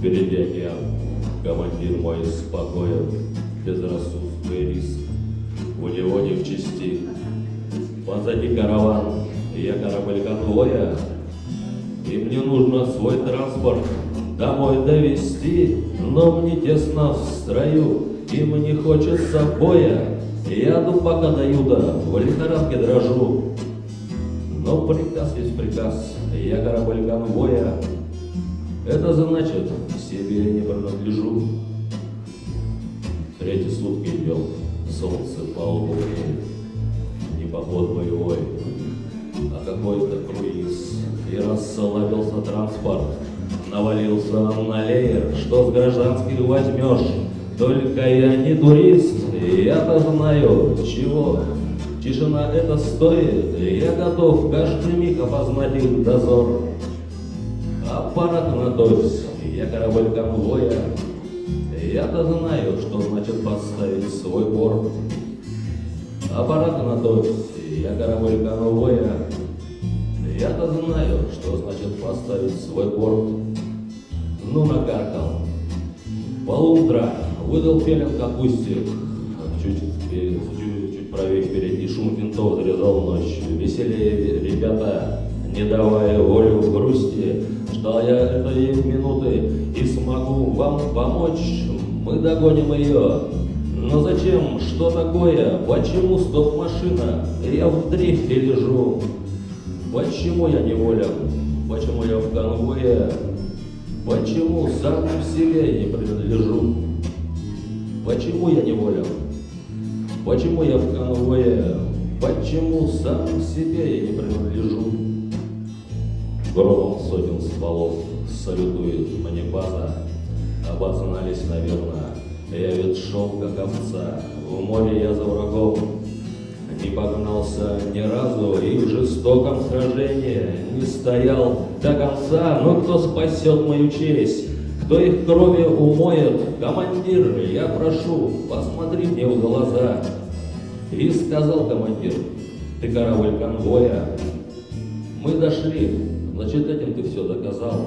Впереди океан, командир мой спокоен, безрассудный риск, у него не в чести. Позади караван, я корабль конвоя, и мне нужно свой транспорт домой довести, но мне тесно в строю, им не хочется боя. Я иду пока до юта, в лихорадке дрожу, но приказ есть приказ, я корабль конвоя. Это значит, себе не принадлежу. Третьи сутки идем, солнце по лбу греет, не поход боевой, а какой-то круиз. И расслабился транспорт, навалился на леер, что с гражданских возьмешь. Только я не турист, я-то знаю, чего. Тишина это стоит, я готов каждый миг опознать их дозор. Аппарат готовься, я корабль конвоя, я-то знаю, что значит поставить свой борт. Аппарат готовься, я корабль конвоя, я-то знаю, что значит поставить свой борт. Ну, накаркал. Полутра выдал пелен капустик, чуть правее впереди шум винтов зарезал ночь. Веселее, ребята, не давая волю в грусти, ждал я этой минуты и смогу вам помочь. Мы догоним ее. Но зачем? Что такое? Почему стоп-машина? Я в дрейфе лежу. Почему я неволен? Почему я в конвое? Почему сам себе не принадлежу? Почему я неволен? Почему я в конвое? Почему сам себе я не принадлежу? Громом сотен стволов салютует мне база. Обознались, наверное, я ведь шел как овца. В море я за врагом не погнался ни разу, и в жестоком сражении не стоял до конца. Но кто спасет мою честь? Кто их кровью умоет? Командир, я прошу, посмотри мне в глаза. И сказал командир: ты корабль конвоя. Мы дошли, значит, этим ты все доказал.